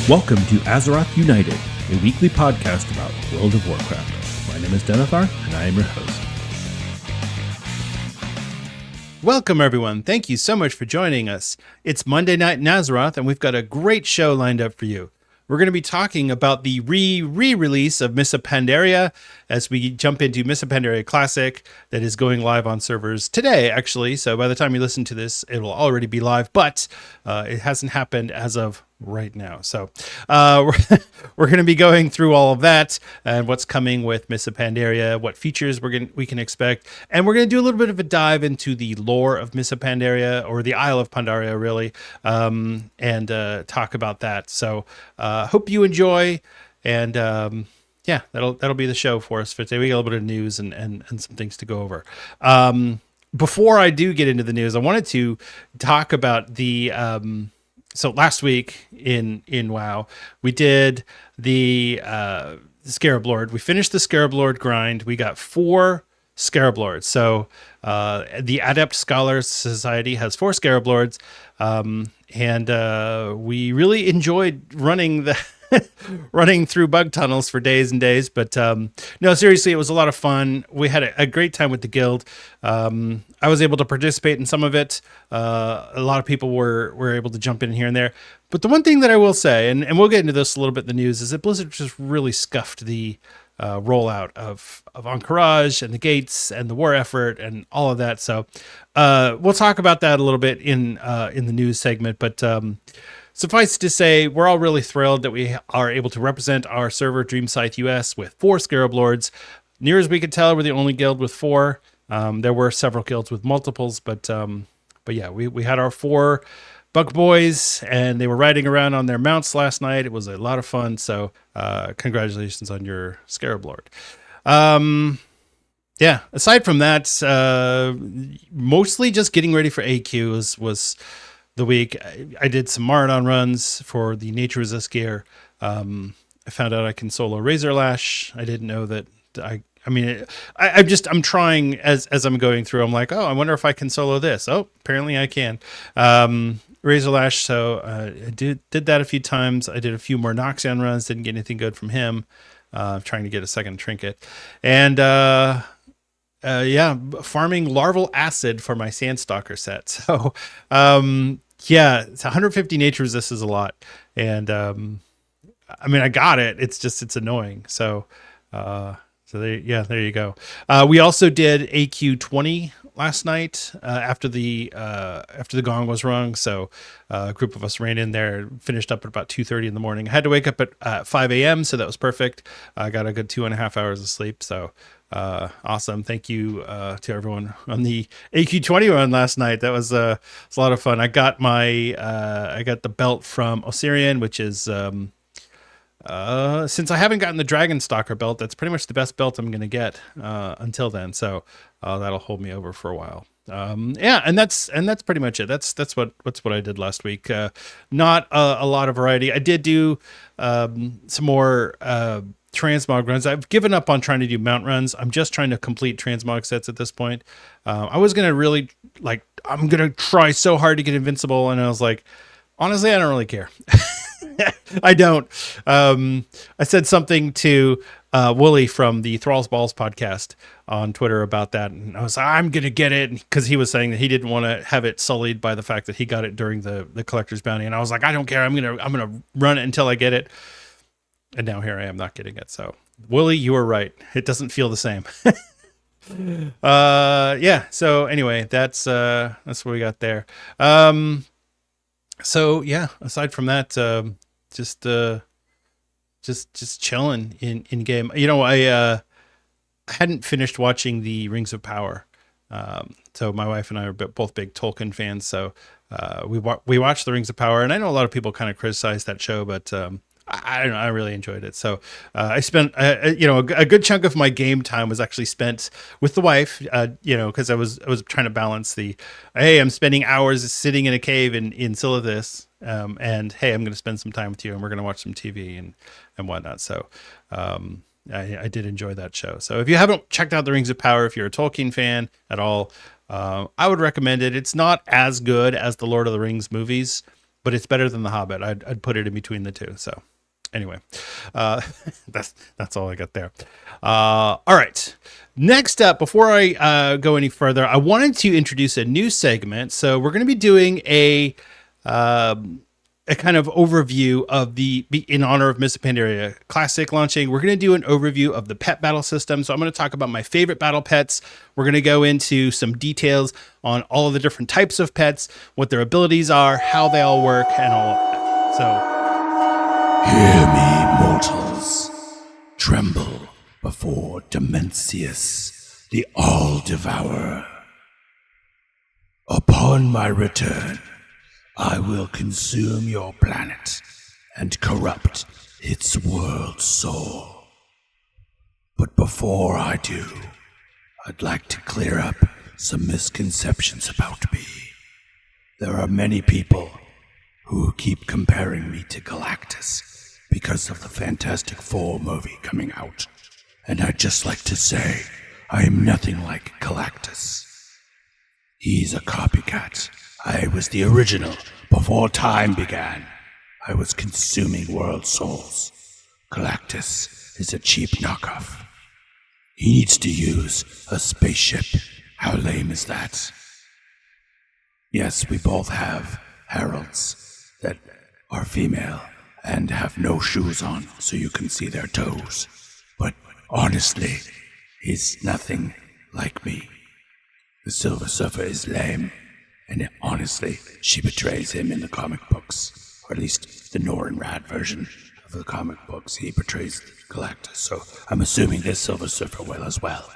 Welcome to Azeroth United, a weekly podcast about World of Warcraft. My name is Denethar, and I am your host. Welcome, everyone. Thank you so much for joining us. It's Monday night in Azeroth, and we've got a great show lined up for you. We're going to be talking about the re-release of Mists of Pandaria as we jump into Mists of Pandaria Classic that is going live on servers today, actually. So by the time you listen to this, it will already be live, but it hasn't happened as of right now. So we're going to be going through all of that and what's coming with Mists of Pandaria, what features we can expect, and we're going to do a little bit of a dive into the lore of Mists of Pandaria, or the Isle of Pandaria, really, and talk about that. So hope you enjoy, and yeah, that'll be the show for us for today. We got a little bit of news and some things to go over. Before I do get into the news, I wanted to talk about the so last week in WoW, we did the Scarab Lord. We finished the Scarab Lord grind. We got 4 Scarab Lords. So the Adept Scholars Society has 4 Scarab Lords, and we really enjoyed running through bug tunnels for days and days. But no, seriously, it was a lot of fun. We had a great time with the guild. I was able to participate in some of it. A lot of people were able to jump in here and there. But the one thing that I will say, and we'll get into this a little bit in the news, is that Blizzard just really scuffed the rollout of Encourage and the gates and the war effort and all of that. So we'll talk about that a little bit in the news segment. But suffice to say, we're all really thrilled that we are able to represent our server, Dreamscythe US, with 4 Scarab Lords. Near as we could tell, we're the only guild with 4. There were several guilds with multiples, but yeah, we had our 4 Buck Boys, and they were riding around on their mounts last night. It was a lot of fun, so congratulations on your Scarab Lord. Yeah, aside from that, mostly just getting ready for AQ was the week. I did some Marathon runs for the Nature Resist gear. I found out I can solo Razor Lash. I didn't know that I'm trying as I'm going through. I'm like, oh, I wonder if I can solo this. Oh, apparently I can. Razor Lash. So I did that a few times. I did a few more Noxian runs. Didn't get anything good from him. Trying to get a second trinket. And yeah, farming Larval Acid for my Sandstalker set. So yeah, it's 150 nature resist is a lot. And I got it. It's annoying. So there you go. We also did AQ 20 last night after the gong was rung. So a group of us ran in there, finished up at about 2:30 in the morning. I had to wake up at 5 a.m., so that was perfect. I got a good 2.5 hours of sleep. So awesome. Thank you to everyone on the AQ 20 run last night. That was a lot of fun. I got the belt from Osirian, which is since I haven't gotten the Dragon Stalker belt, that's pretty much the best belt I'm going to get until then. So that'll hold me over for a while. Yeah, and that's pretty much it. That's what I did last week. Not a lot of variety. I did do some more transmog runs. I've given up on trying to do mount runs. I'm just trying to complete transmog sets at this point. I was going to really I'm going to try so hard to get invincible, and I was like, honestly, I don't really care. I don't. I said something to Wooly from the Thrall's Balls podcast on Twitter about that, and I was like, I'm gonna get it, because he was saying that he didn't want to have it sullied by the fact that he got it during the collector's bounty, and I was like, I don't care. I'm gonna run it until I get it, and now here I am not getting it. So Wooly, you were right. It doesn't feel the same. Yeah. So anyway, that's what we got there. So yeah, aside from that, just chilling in game. I hadn't finished watching the Rings of Power. So my wife and I are both big Tolkien fans. So we watched the Rings of Power, and I know a lot of people kind of criticize that show, but I don't know, I really enjoyed it. So I spent a good chunk of my game time was actually spent with the wife, because I was trying to balance hey, I'm spending hours sitting in a cave in Silithus, and hey, I'm going to spend some time with you, and we're going to watch some TV and whatnot. So I did enjoy that show. So if you haven't checked out the Rings of Power, if you're a Tolkien fan at all, I would recommend it. It's not as good as the Lord of the Rings movies, but it's better than The Hobbit. I'd put it in between the two. So anyway, that's all I got there. All right. Next up, before I go any further, I wanted to introduce a new segment. So we're going to be doing a kind of overview of in honor of Mists of Pandaria Classic launching. We're going to do an overview of the pet battle system. So I'm going to talk about my favorite battle pets. We're going to go into some details on all of the different types of pets, what their abilities are, how they all work, and all of that. So, hear me, mortals. Tremble before Demencius, the All-Devourer. Upon my return, I will consume your planet and corrupt its world soul. But before I do, I'd like to clear up some misconceptions about me. There are many people who keep comparing me to Galactus because of the Fantastic Four movie coming out. And I'd just like to say, I am nothing like Galactus. He's a copycat. I was the original before time began. I was consuming world souls. Galactus is a cheap knockoff. He needs to use a spaceship. How lame is that? Yes, we both have heralds that are female and have no shoes on so you can see their toes. But honestly, he's nothing like me. The Silver Surfer is lame. And honestly, she betrays him in the comic books. Or at least the Norrin-Rad version of the comic books. He betrays Galactus, so I'm assuming this Silver Surfer will as well.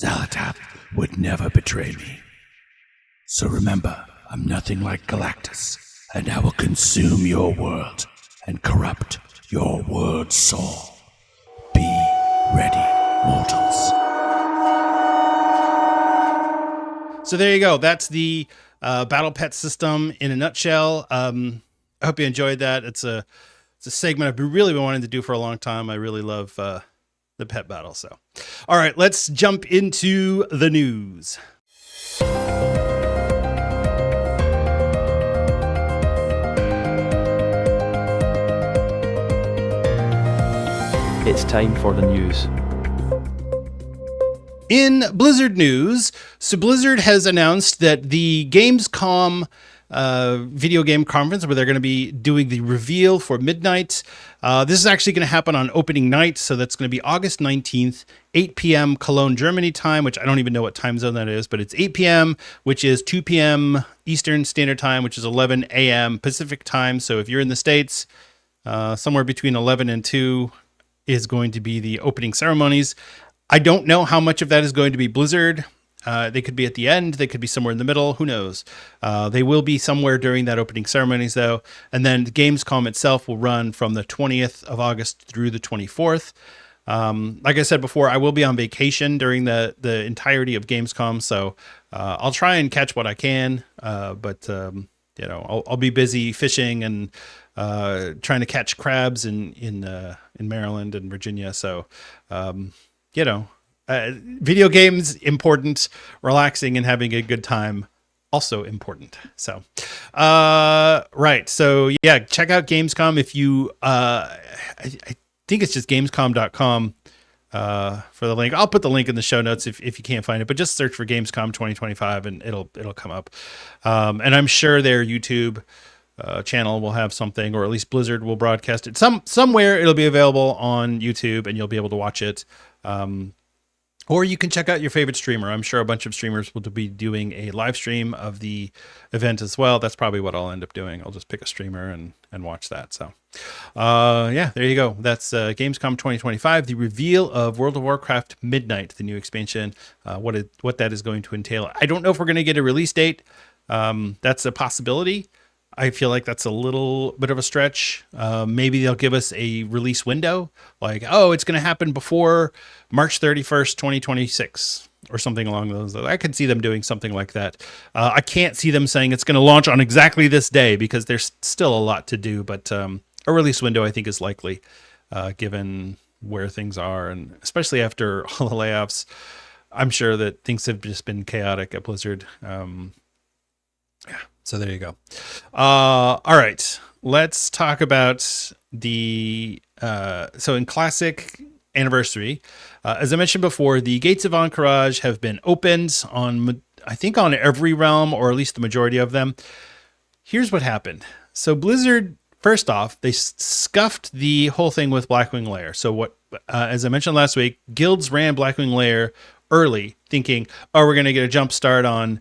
Xalatath would never betray me. So remember, I'm nothing like Galactus, and I will consume your world and corrupt your world soul. Be ready, mortals. So there you go. That's the battle pet system in a nutshell. I hope you enjoyed that. It's a segment I've really been wanting to do for a long time. I really love the pet battle. So, all right, let's jump into the news. It's time for the news. In Blizzard news, so Blizzard has announced that the gamescom video game conference, where they're going to be doing the reveal for midnight. This is actually going to happen on opening night, so that's going to be August 19th, 8 p.m. Cologne, Germany time, which I don't even know what time zone that is, but it's 8 p.m., which is 2 p.m. Eastern Standard Time, which is 11 a.m. Pacific time. So if you're in the States, somewhere between 11 and 2 is going to be the opening ceremonies. I don't know how much of that is going to be Blizzard. They could be at the end. They could be somewhere in the middle. Who knows? They will be somewhere during that opening ceremonies, though. And then Gamescom itself will run from the 20th of August through the 24th. Like I said before, I will be on vacation during the entirety of Gamescom, so I'll try and catch what I can. But I'll be busy fishing and trying to catch crabs in Maryland and Virginia. So. Video games, important, relaxing and having a good time, also important. So, right. So yeah, check out Gamescom if you, I think it's just gamescom.com, for the link. I'll put the link in the show notes if you can't find it, but just search for Gamescom 2025 and it'll come up. And I'm sure their YouTube channel will have something, or at least Blizzard will broadcast it somewhere. It'll be available on YouTube and you'll be able to watch it. Or you can check out your favorite streamer. I'm sure a bunch of streamers will be doing a live stream of the event as well. That's probably what I'll end up doing. I'll just pick a streamer and watch that. So, yeah, there you go. That's Gamescom 2025, the reveal of World of Warcraft Midnight, the new expansion, what that is going to entail. I don't know if we're going to get a release date. That's a possibility. I feel like that's a little bit of a stretch. Maybe they'll give us a release window, like, it's going to happen before March 31st, 2026, or something along those lines. I could see them doing something like that. I can't see them saying it's going to launch on exactly this day because there's still a lot to do, but a release window I think is likely, given where things are, and especially after all the layoffs. I'm sure that things have just been chaotic at Blizzard. So there you go. All right, let's talk about the so in Classic Anniversary, as I mentioned before, the Gates of Encourage have been opened on, I think, on every realm, or at least the majority of them. Here's what happened. So Blizzard, first off, they scuffed the whole thing with Blackwing Lair. So what, as I mentioned last week, guilds ran Blackwing Lair early, thinking, oh, we're going to get a jump start on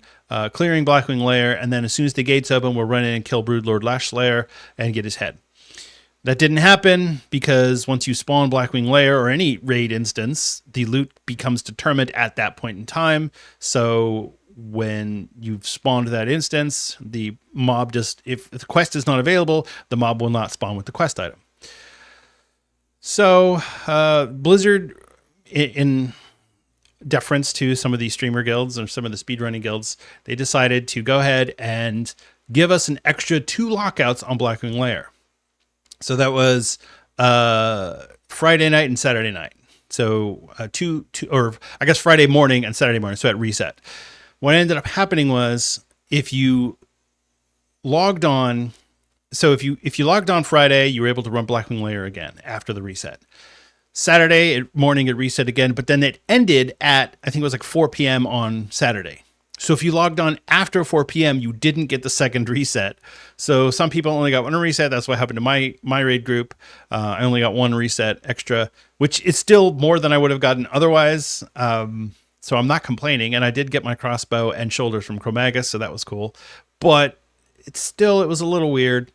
clearing Blackwing Lair, and then as soon as the gates open, we'll run in and kill Broodlord Lashlair and get his head. That didn't happen because once you spawn Blackwing Lair or any raid instance, the loot becomes determined at that point in time. So when you've spawned that instance, the mob just, if the quest is not available, the mob will not spawn with the quest item. So Blizzard, in deference to some of these streamer guilds or some of the speedrunning guilds, they decided to go ahead and give us an extra 2 lockouts on Blackwing Lair. So that was Friday night and Saturday night. So or I guess Friday morning and Saturday morning. So at reset, what ended up happening was if you logged on, so if you logged on Friday, you were able to run Blackwing Lair again after the reset. Saturday morning it reset again, but then it ended at, I think it was like 4 p.m. on Saturday. So if you logged on after 4 p.m., you didn't get the second reset. So some people only got one reset. That's what happened to my raid group. I only got 1 reset extra, which is still more than I would have gotten otherwise. So I'm not complaining. And I did get my crossbow and shoulders from Chromagus, so that was cool. But it was a little weird.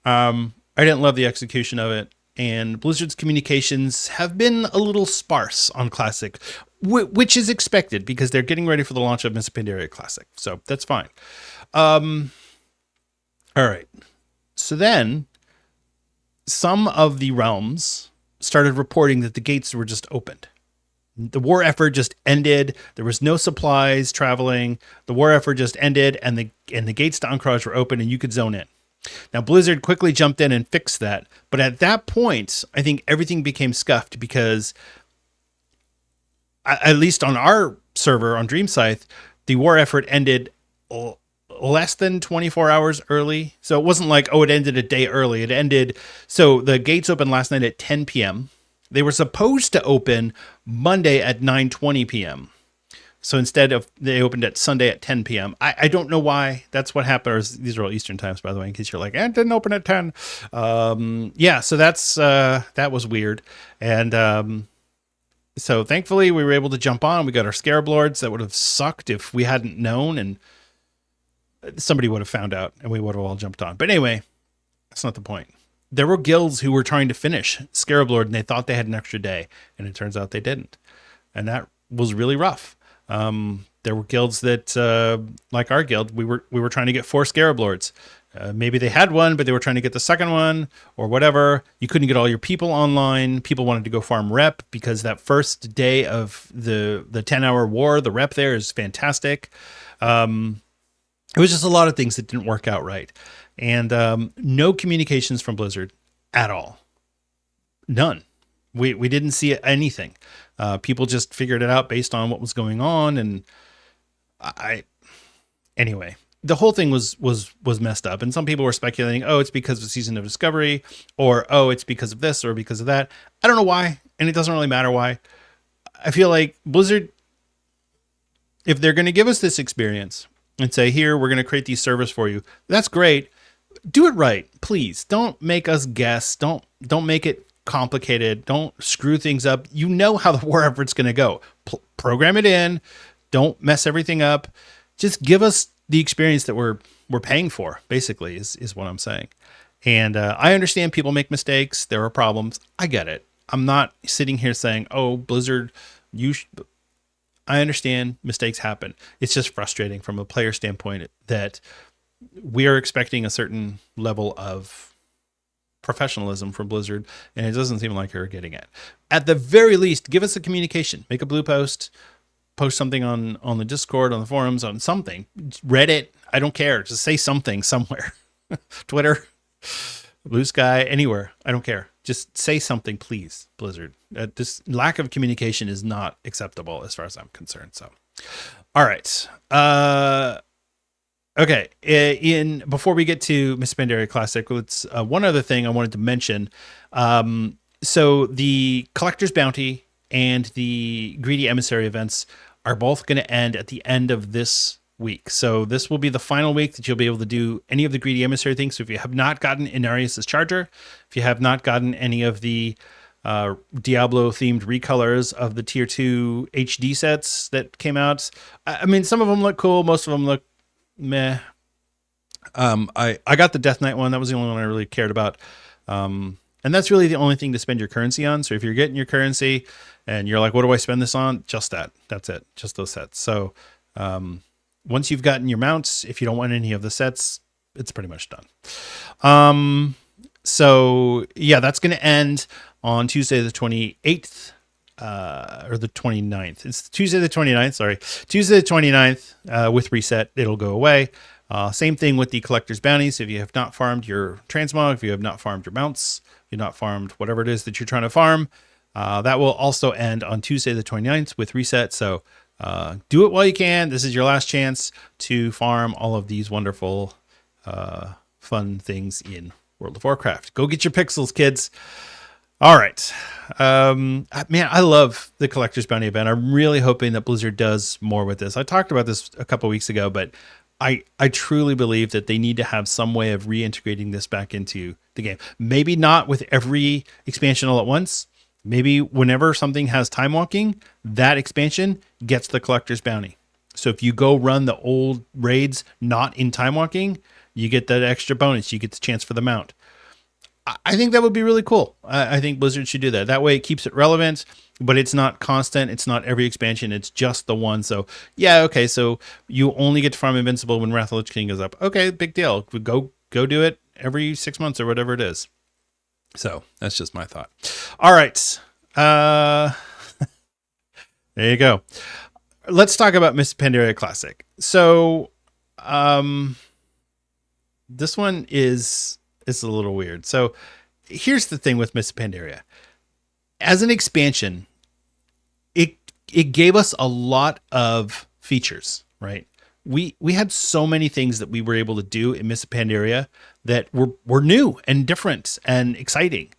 I didn't love the execution of it. And Blizzard's communications have been a little sparse on Classic, which is expected because they're getting ready for the launch of Mists of Pandaria Classic. So that's fine. All right. So then some of the realms started reporting that the gates were just opened. The war effort just ended. There was no supplies traveling. The war effort just ended, and the gates to Encourage were open, and you could zone in. Now, Blizzard quickly jumped in and fixed that. But at that point, I think everything became scuffed because, at least on our server on Dream Scythe, the war effort ended less than 24 hours early. So it wasn't like, oh, it ended a day early. It ended. So the gates opened last night at 10 p.m. They were supposed to open Monday at 9:20 p.m. So instead of, they opened at Sunday at 10 p.m. I don't know why that's what happened. These are all Eastern times, by the way, in case you're like, it didn't open at 10. Yeah, so that was weird. And so thankfully we were able to jump on. We got our Scarab Lords. That would have sucked if we hadn't known and somebody would have found out and we would have all jumped on. But anyway, that's not the point. There were guilds who were trying to finish Scarab Lord and they thought they had an extra day, and it turns out they didn't. And that was really rough. There were guilds that, like our guild, we were trying to get 4 Scarab Lords. Maybe they had one, but they were trying to get the second one or whatever. You couldn't get all your people online. People wanted to go farm rep because that first day of the 10-hour war, the rep there is fantastic. It was just a lot of things that didn't work out right. And no communications from Blizzard at all. None. We didn't see anything. People just figured it out based on what was going on. And anyway, the whole thing was messed up. And some people were speculating, oh, it's because of Season of Discovery, or, oh, it's because of this or because of that. I don't know why. And it doesn't really matter why. I feel like Blizzard, if they're going to give us this experience and say, here, we're going to create these servers for you, that's great. Do it right, please. Don't make us guess. Don't make it complicated. Don't screw things up. You know how the war effort's going to go. Program it in. Don't mess everything up. Just give us the experience that we're paying for, basically, is what I'm saying. And I understand people make mistakes. There are problems. I get it. I'm not sitting here saying, oh, Blizzard, I understand mistakes happen. It's just frustrating from a player standpoint that we are expecting a certain level of professionalism from Blizzard, and it doesn't seem like you're getting it. At the very least, give us a communication. Make a blue post something on the Discord, on the forums, on something. Reddit, I don't care. Just say something somewhere. Twitter, Blue Sky, anywhere. I don't care. Just say something, please, Blizzard. This lack of communication is not acceptable as far as I'm concerned. So, all right. Okay. In before we get to Mists of Pandaria Classic, let's one other thing I wanted to mention. So the Collector's Bounty and the Greedy Emissary events are both going to end at the end of this week. So this will be the final week that you'll be able to do any of the Greedy Emissary things. So if you have not gotten Inarius' Charger, if you have not gotten any of the Diablo themed recolors of the tier 2 HD sets that came out, I mean, some of them look cool. Most of them look meh. I got the Death Knight one. That was the only one I really cared about. And that's really the only thing to spend your currency on. So if you're getting your currency and you're like, what do I spend this on? Just that. That's it. Just those sets. So once you've gotten your mounts, if you don't want any of the sets, it's pretty much done. So yeah, that's going to end on Tuesday the 28th. Or the 29th. It's Tuesday the 29th, sorry. Tuesday the 29th with reset. It'll go away. Same thing with the Collector's Bounties. If you have not farmed your transmog, if you have not farmed your mounts, if you've not farmed whatever it is that you're trying to farm, that will also end on Tuesday the 29th with reset. So do it while you can. This is your last chance to farm all of these wonderful fun things in World of Warcraft. Go get your pixels, kids. All right. Man, I love the Collector's Bounty event. I'm really hoping that Blizzard does more with this. I talked about this a couple weeks ago, but I truly believe that they need to have some way of reintegrating this back into the game. Maybe not with every expansion all at once. Maybe whenever something has time walking, that expansion gets the Collector's Bounty. So if you go run the old raids not in time walking, you get that extra bonus. You get the chance for the mount. I think that would be really cool. I think Blizzard should do that. That way it keeps it relevant, but it's not constant. It's not every expansion. It's just the one. So yeah, okay. So you only get to farm Invincible when Wrath of the Lich King goes up. Okay, big deal. Go do it every 6 months or whatever it is. So that's just my thought. All right. There you go. Let's talk about Mists of Pandaria Classic. So this one is a little weird. So here's the thing with Mists of Pandaria. As an expansion, it gave us a lot of features, right? We had so many things that we were able to do in Mists of Pandaria that were new and different and exciting.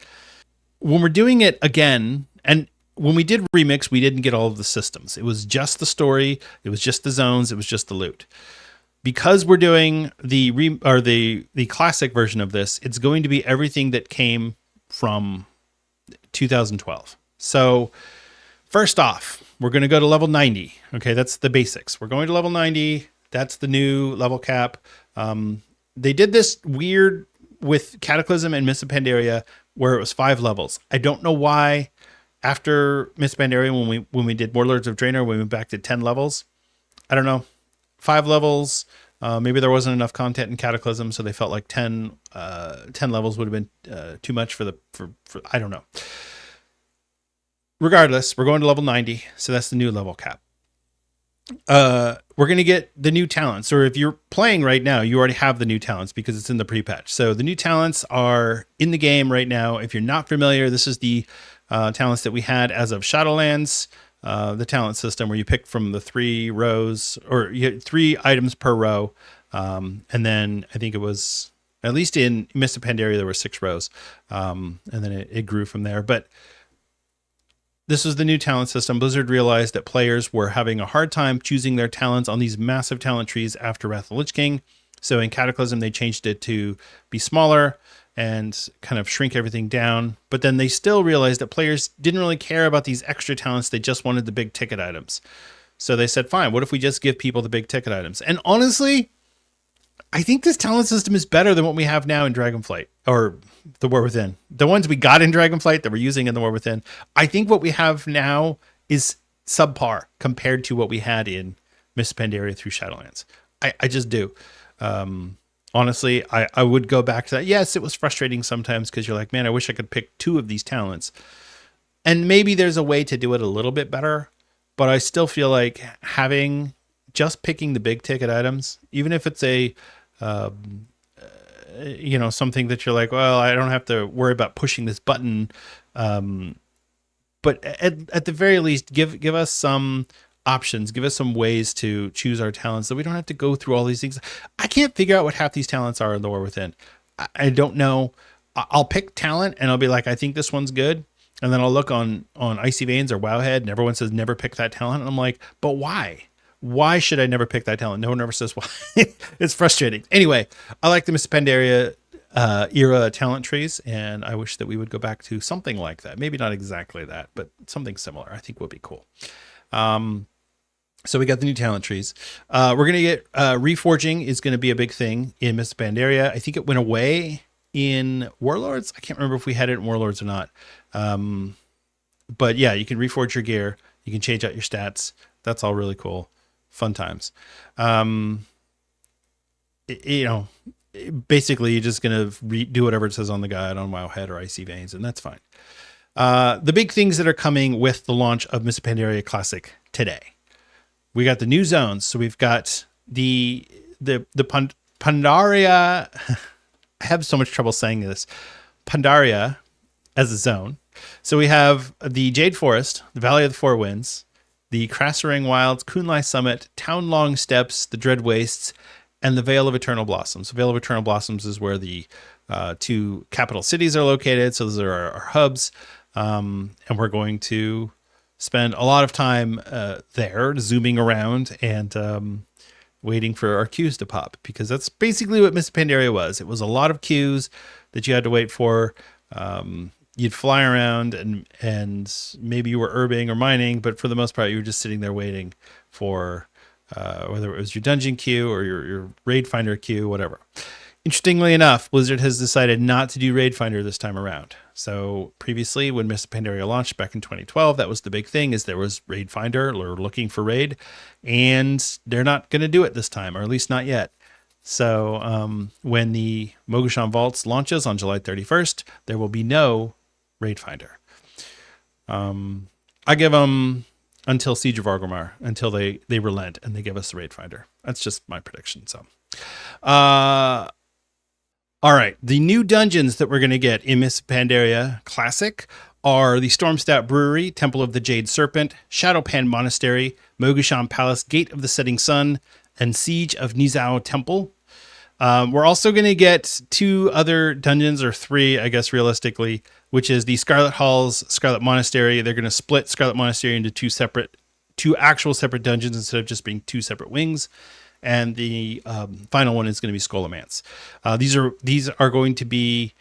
When we're doing it again, and when we did Remix, we didn't get all of the systems. It was just the story, it was just the zones, it was just the loot. Because we're doing the classic version of this, it's going to be everything that came from 2012. So first off, we're going to go to level 90. Okay, that's the basics. We're going to level 90. That's the new level cap. They did this weird with Cataclysm and Mists of Pandaria where it was 5 levels. I don't know why after Mists of Pandaria, when we did Warlords of Draenor, we went back to 10 levels. I don't know. 5 levels. Maybe there wasn't enough content in Cataclysm, so they felt like 10 levels would have been too much for I don't know. Regardless, we're going to level 90, so that's the new level cap. We're going to get the new talents, or if you're playing right now, you already have the new talents because it's in the pre-patch. So the new talents are in the game right now. If you're not familiar, this is the talents that we had as of Shadowlands. The talent system where you pick from the 3 rows, or you get 3 items per row. And then I think it was, at least in Mists of Pandaria, there were 6 rows. And then it grew from there. But this was the new talent system. Blizzard realized that players were having a hard time choosing their talents on these massive talent trees after Wrath of the Lich King. So in Cataclysm, they changed it to be smaller and kind of shrink everything down. But then they still realized that players didn't really care about these extra talents. They just wanted the big ticket items. So they said, fine, what if we just give people the big ticket items? And honestly, I think this talent system is better than what we have now in Dragonflight, or the War Within. The ones we got in Dragonflight that we're using in the War Within. I think what we have now is subpar compared to what we had in Mists of Pandaria through Shadowlands. I just do. Honestly, I would go back to that. Yes, it was frustrating sometimes because you're like, man, I wish I could pick 2 of these talents. And maybe there's a way to do it a little bit better, but I still feel like picking the big ticket items, even if it's something that you're like, well, I don't have to worry about pushing this button. But at the very least, give us some options. Give us some ways to choose our talents so we don't have to go through all these things. I can't figure out what half these talents are in the War Within. I don't know. I'll pick talent and I'll be like, I think this one's good. And then I'll look on Icy Veins or Wowhead and everyone says never pick that talent. And I'm like, but why? Why should I never pick that talent? No one ever says why. It's frustrating. Anyway, I like the Mists of Pandaria era talent trees, and I wish that we would go back to something like that. Maybe not exactly that, but something similar I think would be cool. So we got the new talent trees. We're going to get reforging is going to be a big thing in Mists of Pandaria. I think it went away in Warlords. I can't remember if we had it in Warlords or not. But yeah, you can reforge your gear. You can change out your stats. That's all really cool. Fun times. Basically you're just going to do whatever it says on the guide on Wowhead or Icy Veins, and that's fine. The big things that are coming with the launch of Mists of Pandaria Classic today. We got the new zones. So we've got the Pandaria. I have so much trouble saying this. Pandaria as a zone. So we have the Jade Forest, the Valley of the Four Winds, the Krasserang Wilds, Kunlai Summit, Town Long Steppes, the Dread Wastes, and the Vale of Eternal Blossoms. The Vale of Eternal Blossoms is where the two capital cities are located. So those are our hubs. And we're going to spend a lot of time there zooming around and waiting for our queues to pop, because that's basically what Mists of Pandaria was. It was a lot of queues that you had to wait for. You'd fly around and maybe you were herbing or mining, but for the most part, you were just sitting there waiting for whether it was your dungeon queue or your raid finder queue, whatever. Interestingly enough, Blizzard has decided not to do Raid Finder this time around. So previously, when Mists of Pandaria launched back in 2012, that was the big thing, is there was Raid Finder or looking for raid, and they're not going to do it this time, or at least not yet. So when the Mogu Vaults launches on July 31st, there will be no Raid Finder. I give them until Siege of Orgrimmar, until they relent and they give us the Raid Finder. That's just my prediction. So, all right, the new dungeons that we're going to get in Mists of Pandaria Classic are the Stormstat Brewery, Temple of the Jade Serpent, Shadowpan Monastery, Mogu Palace, Gate of the Setting Sun, and Siege of Nizao Temple. We're also going to get two other dungeons, or three, I guess, realistically, which is the Scarlet Halls, Scarlet Monastery. They're going to split Scarlet Monastery into two actual separate dungeons instead of just being two separate wings. And the final one is going to be Scholomance. These are going to be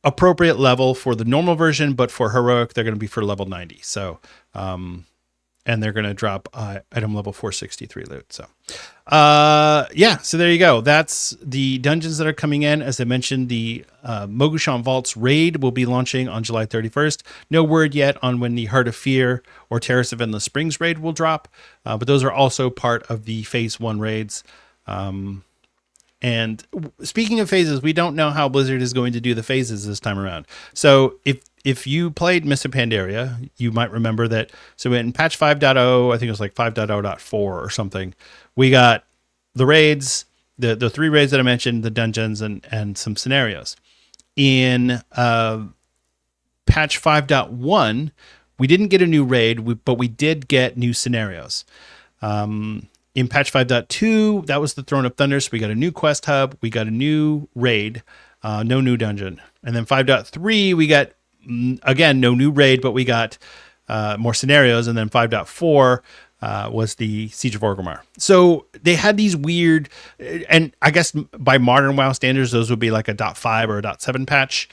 appropriate level for the normal version, but for heroic, they're going to be for level 90. So, and they're going to drop item level 463 loot. So, so there you go. That's the dungeons that are coming in. As I mentioned, the Mogu Vaults raid will be launching on July 31st. No word yet on when the Heart of Fear or Terrace of Endless Springs raid will drop, but those are also part of the Phase 1 raids. And speaking of phases, we don't know how Blizzard is going to do the phases this time around. So if you played Mists of Pandaria, you might remember that. So in patch 5.0, I think it was like 5.0.4 or something, we got the raids, the three raids that I mentioned, the dungeons, and some scenarios. In patch 5.1, we didn't get a new raid, but we did get new scenarios. In patch 5.2, that was the Throne of Thunder. So we got a new quest hub. We got a new raid, no new dungeon. And then 5.3, we got, again, no new raid, but we got more scenarios. And then 5.4 was the Siege of Orgrimmar. So they had these weird, and I guess by modern WoW standards, those would be like a .5 or a .7 patch,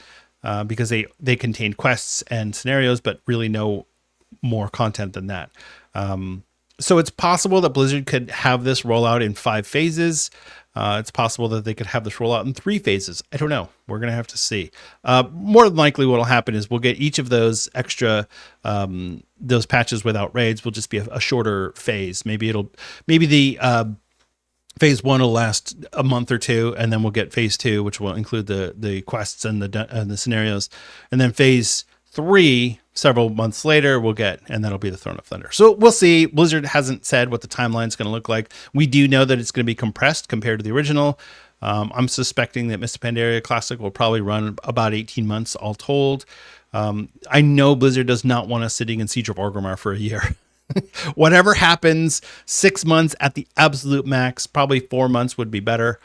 because they contained quests and scenarios, but really no more content than that. So it's possible that Blizzard could have this roll out in 5 phases. It's possible that they could have this roll out in 3 phases. I don't know. We're going to have to see. More than likely what will happen is we'll get each of those extra, those patches without raids will just be a shorter phase. Maybe the phase 1 will last a month or two, and then we'll get phase 2, which will include the quests and the scenarios. And then phase 3, several months later, we'll get, and that'll be the Throne of Thunder. So we'll see. Blizzard hasn't said what the timeline is going to look like. We do know that it's going to be compressed compared to the original. I'm suspecting that Mists of Pandaria Classic will probably run about 18 months all told. I know Blizzard does not want us sitting in Siege of Orgrimmar for a year. Whatever happens, 6 months at the absolute max, probably 4 months would be better.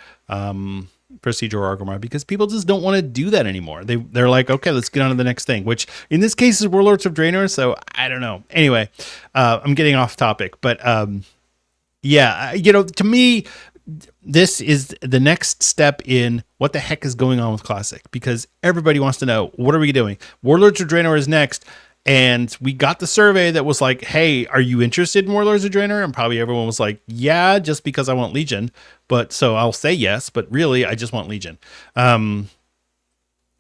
Procedural Argomar, because people just don't want to do that anymore. They're like, okay, let's get on to the next thing, which in this case is Warlords of Draenor. So I don't know. Anyway, I'm getting off topic, but yeah, to me, this is the next step in what the heck is going on with Classic, because everybody wants to know, what are we doing? Warlords of Draenor is next. And we got the survey that was like, hey, are you interested in Warlords of Draenor? And probably everyone was like, yeah, just because I want Legion. But so I'll say yes, but really I just want Legion. And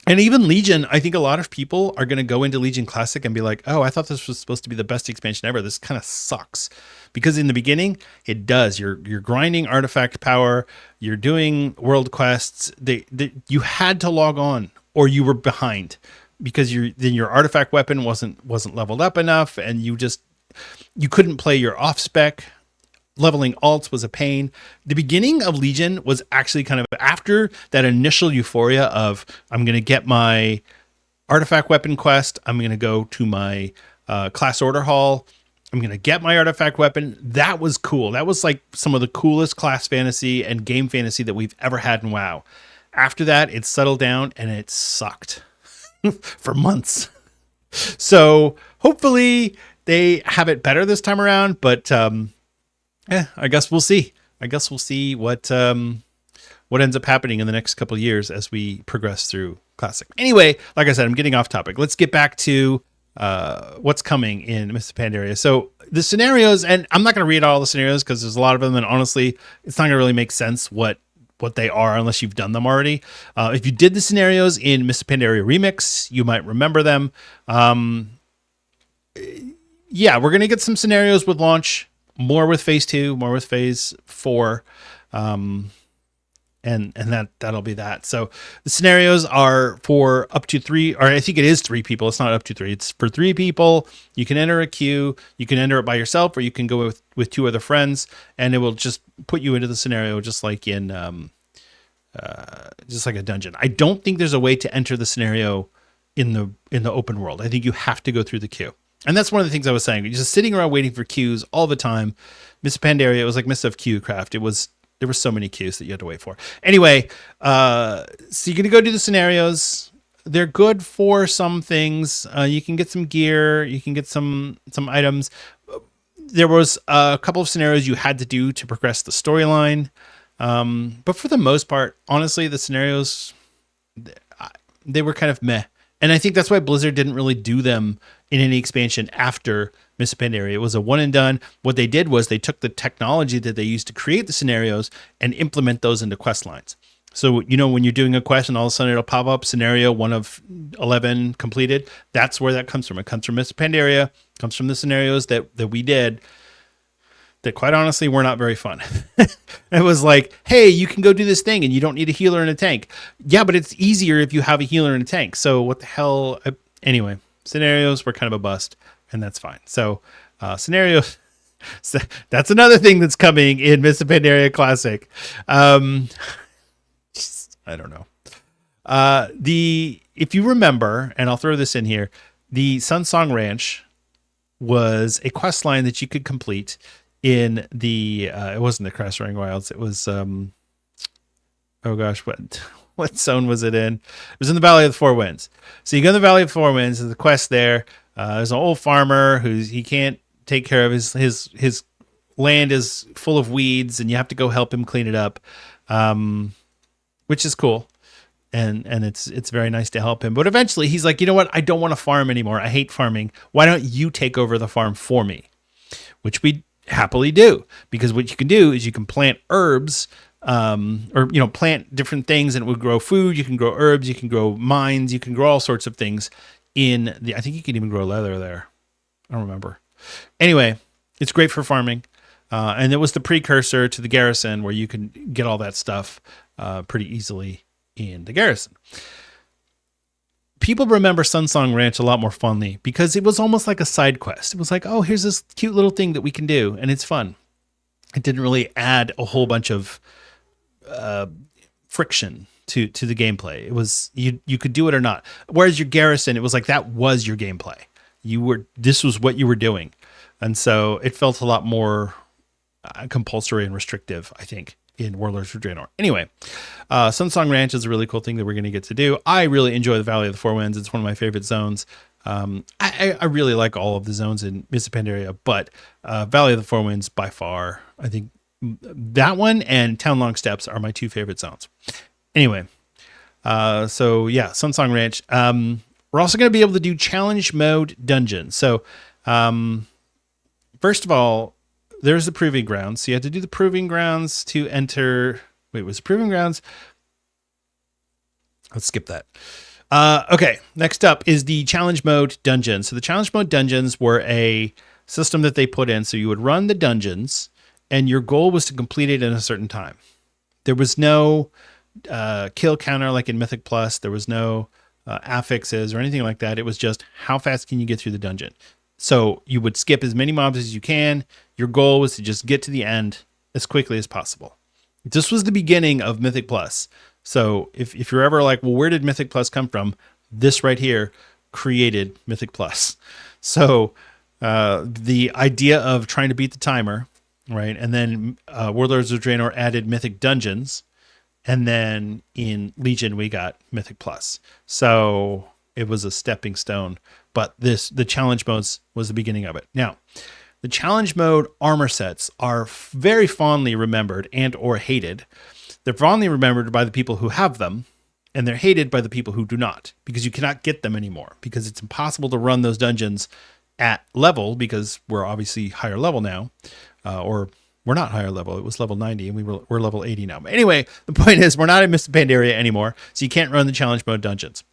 even Legion, I think a lot of people are going to go into Legion Classic and be like, oh, I thought this was supposed to be the best expansion ever. This kind of sucks. Because in the beginning, it does. You're grinding artifact power. You're doing world quests. You had to log on or you were behind, because your artifact weapon wasn't leveled up enough, and you couldn't play your off spec. Leveling alts was a pain. The beginning of Legion was actually kind of after that initial euphoria of, I'm going to get my artifact weapon quest. I'm going to go to my class order hall. I'm going to get my artifact weapon. That was cool. That was like some of the coolest class fantasy and game fantasy that we've ever had in WoW. After that, it settled down and it sucked. For months. So hopefully they have it better this time around, but I guess we'll see. I guess we'll see what ends up happening in the next couple of years as we progress through Classic. Anyway, like I said, I'm getting off topic. Let's get back to what's coming in Mists of Pandaria. So the scenarios, and I'm not going to read all the scenarios because there's a lot of them, and honestly, it's not going to really make sense what they are unless you've done them already. If you did the scenarios in Mists of Pandaria Remix, you might remember them. Yeah, we're going to get some scenarios with launch, more with Phase 2, more with Phase 4. And that'll be that. So the scenarios are for up to 3, or I think it is 3 people. It's not up to 3. It's for 3 people. You can enter a queue. You can enter it by yourself, or you can go with 2 other friends, and it will just put you into the scenario just like in just like a dungeon. I don't think there's a way to enter the scenario in the open world. I think you have to go through the queue. And that's one of the things I was saying. You're just sitting around waiting for queues all the time. Mists of Pandaria, it was like Mists of Queuecraft. There were so many queues that you had to wait for. Anyway, so you're going to go do the scenarios. They're good for some things. You can get some gear. You can get some items. There was a couple of scenarios you had to do to progress the storyline. But for the most part, honestly, the scenarios, they were kind of meh. And I think that's why Blizzard didn't really do them in any expansion after Mists of Pandaria. It was a one and done. What they did was they took the technology that they used to create the scenarios and implement those into quest lines. So, when you're doing a quest and all of a sudden it'll pop up scenario 1 of 11 completed, that's where that comes from. It comes from Mists of Pandaria, comes from the scenarios that we did that quite honestly were not very fun. It was like, hey, you can go do this thing and you don't need a healer and a tank. Yeah, but it's easier if you have a healer and a tank. So what the hell? Anyway, scenarios were kind of a bust, and that's fine. So scenarios, so that's another thing that's coming in Mists of Pandaria Classic. I don't know. If you remember, and I'll throw this in here, the Sunsong Ranch was a quest line that you could complete in the it wasn't the Crashing Wilds. It was oh gosh, what zone was it in? It was in the Valley of the Four Winds. So you go to the Valley of the Four Winds. There's a quest there. There's an old farmer he can't take care of his land is full of weeds, and you have to go help him clean it up, which is cool. And it's very nice to help him. But eventually he's like, you know what? I don't want to farm anymore. I hate farming. Why don't you take over the farm for me? Which we happily do, because what you can do is you can plant herbs, or plant different things, and it would grow food. You can grow herbs, you can grow mines, you can grow all sorts of things I think you can even grow leather there. I don't remember. Anyway, it's great for farming. And it was the precursor to the garrison, where you can get all that stuff pretty easily in the garrison. People remember Sunsong Ranch a lot more fondly because it was almost like a side quest. It was like, oh, here's this cute little thing that we can do, and it's fun. It didn't really add a whole bunch of friction to the gameplay. It was you could do it or not. Whereas your garrison, it was like that was your gameplay. This was what you were doing. And so it felt a lot more compulsory and restrictive, I think, in Warlords of Draenor. Anyway, Sunsong Ranch is a really cool thing that we're going to get to do. I really enjoy the Valley of the Four Winds. It's one of my favorite zones. I really like all of the zones in Mists of Pandaria, but Valley of the Four Winds by far, I think that one and Town Long Steps are my two favorite zones. Anyway, so yeah, Sunsong Ranch. We're also going to be able to do challenge mode dungeons. So first of all, there's the Proving Grounds. So you have to do the Proving Grounds to enter. Wait, was Proving Grounds? Let's skip that. Okay, next up is the challenge mode dungeons. So the challenge mode dungeons were a system that they put in. So you would run the dungeons and your goal was to complete it in a certain time. There was no kill counter like in Mythic Plus. There was no affixes or anything like that. It was just how fast can you get through the dungeon? So you would skip as many mobs as you can. Your goal was to just get to the end as quickly as possible. This was the beginning of Mythic Plus. So if you're ever like, well, where did Mythic Plus come from? This right here created Mythic Plus. So the idea of trying to beat the timer, right? And then Warlords of Draenor added Mythic Dungeons. And then in Legion, we got Mythic Plus. So it was a stepping stone. But the challenge modes was the beginning of it. Now, the challenge mode armor sets are very fondly remembered and or hated. They're fondly remembered by the people who have them, and they're hated by the people who do not, because you cannot get them anymore, because it's impossible to run those dungeons at level, because we're obviously higher level now, or we're not higher level. It was level 90, and we're level 80 now. But anyway, the point is we're not in Mists of Pandaria anymore, so you can't run the challenge mode dungeons.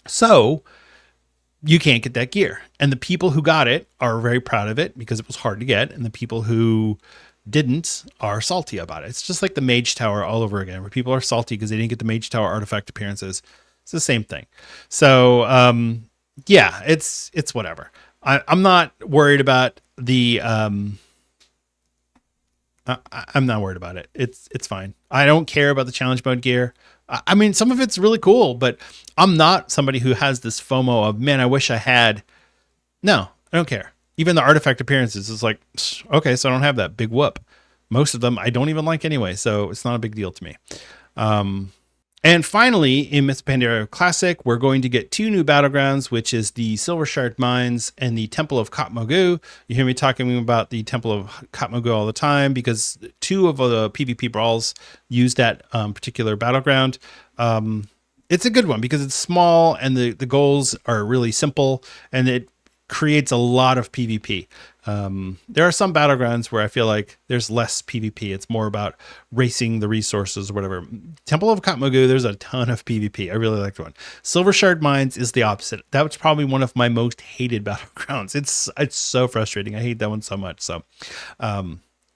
So you can't get that gear. And the people who got it are very proud of it because it was hard to get. And the people who didn't are salty about it. It's just like the Mage Tower all over again, where people are salty because they didn't get the Mage Tower artifact appearances. It's the same thing. So, yeah, it's whatever. I'm not worried about the, I'm not worried about it. It's fine. I don't care about the challenge mode gear. I mean, some of it's really cool, but I'm not somebody who has this FOMO of, man, I wish I had. No, I don't care. Even the artifact appearances is like, okay, so I don't have that. Big whoop. Most of them I don't even like anyway, so it's not a big deal to me. And finally, in Mists of Pandaria Classic, we're going to get two new battlegrounds, which is the Silver Shard Mines and the Temple of Mogu. You hear me talking about the Temple of Mogu all the time because two of the PvP brawls use that particular battleground. It's a good one because it's small and the goals are really simple and it creates a lot of PvP. There are some battlegrounds where I feel like there's less PvP. It's more about racing the resources or whatever. Temple of Mogu, there's a ton of PvP. I really like the one. Silver Shard Mines is the opposite. That was probably one of my most hated battlegrounds. It's so frustrating. I hate that one so much. So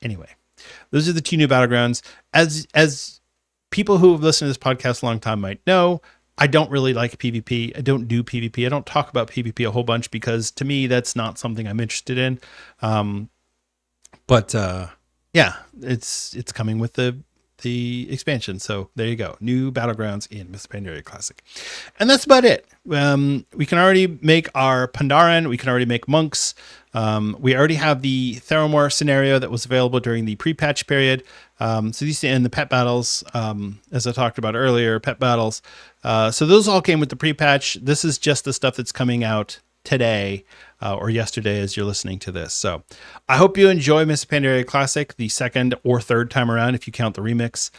anyway, those are the two new battlegrounds. As people who have listened to this podcast a long time might know, I don't really like PvP. I don't do PvP. I don't talk about PvP a whole bunch because to me, that's not something I'm interested in. But yeah, it's coming with the expansion. So there you go. New battlegrounds in Mists of Pandaria Classic. And that's about it. We can already make our Pandaren. We can already make monks. We already have the Theramore scenario that was available during the pre-patch period. So these and the pet battles, as I talked about earlier, pet battles. So those all came with the pre-patch. This is just the stuff that's coming out today or yesterday as you're listening to this. So I hope you enjoy Mists of Pandaria Classic the second or third time around if you count the remix.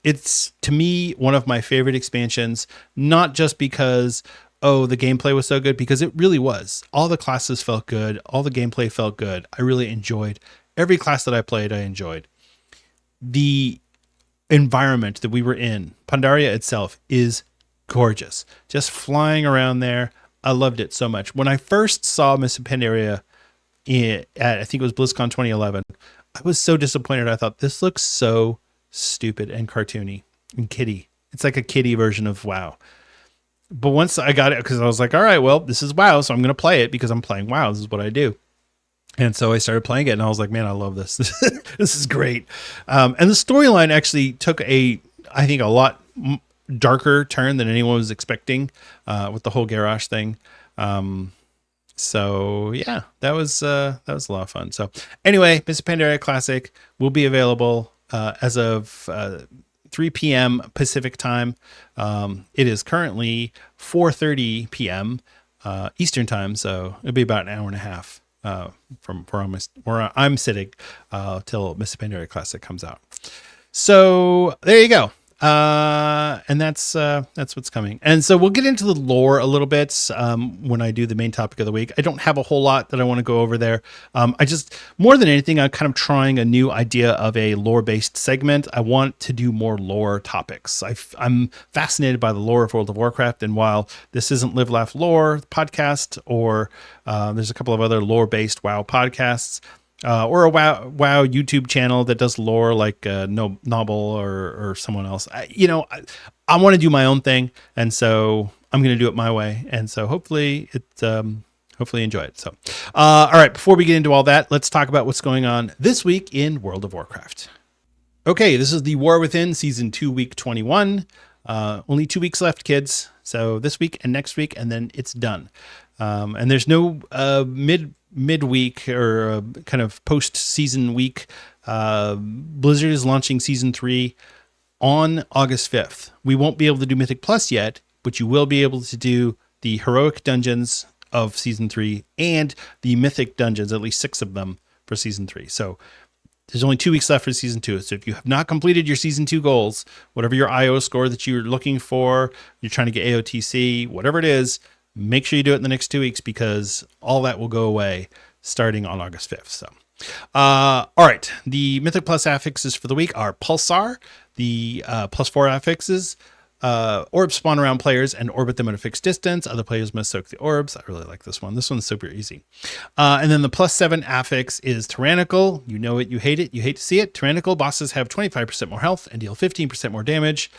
It's, to me, one of my favorite expansions, not just because, oh, the gameplay was so good, because it really was. All the classes felt good. All the gameplay felt good. I really enjoyed every class that I played. I enjoyed. The environment that we were in, Pandaria itself, is gorgeous. Just flying around there. I loved it so much. When I first saw Mists of Pandaria at, I think it was BlizzCon 2011, I was so disappointed. I thought, this looks so stupid and cartoony and kiddie. It's like a kiddie version of WoW. But once I got it, because I was like, all right, well, this is WoW, so I'm going to play it because I'm playing WoW. This is what I do. And so I started playing it and I was like, man, I love this. This is great. And the storyline actually took I think a lot darker turn than anyone was expecting with the whole Garrosh thing. So yeah, that was a lot of fun. So anyway, Mists of Pandaria Classic will be available as of 3 p.m. Pacific time. It is currently 4:30 p.m. Eastern time, so it'll be about an hour and a half from where I'm sitting till Mists of Pandaria Classic comes out. So there you go. And that's what's coming. And so we'll get into the lore a little bit when I do the main topic of the week. I don't have a whole lot that I want to go over there. I just, more than anything, I'm kind of trying a new idea of a lore-based segment. I want to do more lore topics. I'm fascinated by the lore of World of Warcraft, and while this isn't Live Laugh Lore podcast, or there's a couple of other lore-based WoW podcasts, or a WoW YouTube channel that does lore, like Noble or someone else. I want to do my own thing, and so I'm going to do it my way. And so hopefully enjoy it. So, all right, before we get into all that, let's talk about what's going on this week in World of Warcraft. Okay, this is the War Within Season 2, Week 21. Only 2 weeks left, kids. So this week and next week, and then it's done. And there's no midweek or kind of post-season week. Blizzard is launching Season 3 on August 5th. We won't be able to do Mythic Plus yet, but you will be able to do the Heroic Dungeons of Season 3 and the Mythic Dungeons, at least 6 of them, for Season 3. So there's only 2 weeks left for Season 2. So if you have not completed your Season 2 goals, whatever your IO score that you're looking for, you're trying to get AOTC, whatever it is, make sure you do it in the next 2 weeks, because all that will go away starting on August 5th. So, all right. The Mythic Plus affixes for the week are Pulsar, the +4 affixes. Orbs spawn around players and orbit them at a fixed distance. Other players must soak the orbs. I really like this one. This one's super easy. And then the +7 affix is Tyrannical. You know it, you hate it. You hate to see it. Tyrannical bosses have 25% more health and deal 15% more damage.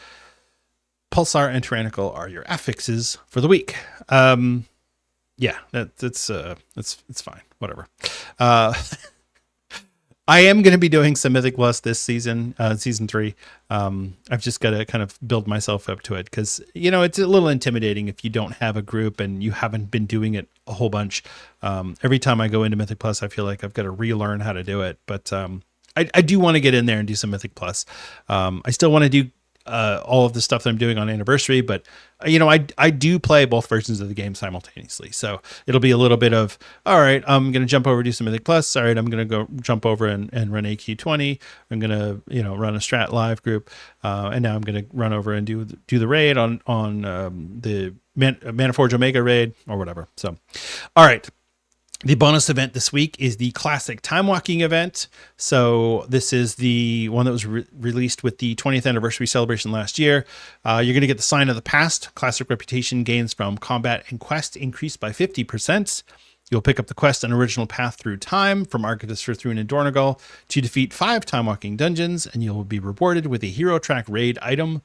Pulsar and Tyrannical are your affixes for the week. Yeah, it's fine. Whatever. I am going to be doing some Mythic Plus this season, Season 3. I've just got to kind of build myself up to it, because, it's a little intimidating if you don't have a group and you haven't been doing it a whole bunch. Every time I go into Mythic Plus, I feel like I've got to relearn how to do it. But I do want to get in there and do some Mythic Plus. I still want to do all of the stuff that I'm doing on Anniversary, but I do play both versions of the game simultaneously. So it'll be a little bit of, all right, I'm going to jump over, do some Mythic Plus. All right, I'm going to go jump over and run AQ20. I'm going to, run a Strat Live group. And now I'm going to run over and do the raid on the Manaforge Omega raid or whatever. So, all right. The bonus event this week is the Classic Time Walking event. So this is the one that was released with the 20th anniversary celebration last year. You're going to get the Sign of the Past. Classic reputation gains from combat and quest increased by 50%. You'll pick up the quest An Original Path Through Time from Arcadus for Thrun and Dornogal to defeat 5 Time Walking dungeons, and you'll be rewarded with a Hero Track raid item.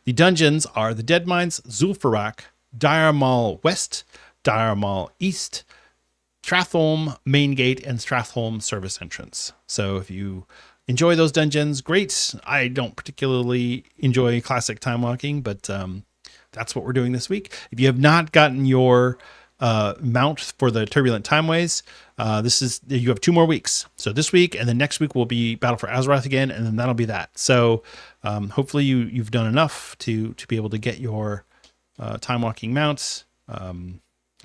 The dungeons are the Dead Mines, Zul'Farrak, Dire Maul West, Dire Maul East, Stratholme Main Gate, and Stratholme Service Entrance. So if you enjoy those dungeons, great. I don't particularly enjoy Classic Time Walking, but that's what we're doing this week. If you have not gotten your mount for the Turbulent Timeways, you have 2 more weeks. So this week and then next week will be Battle for Azeroth again, and then that'll be that. So hopefully you've done enough to be able to get your Time Walking mounts.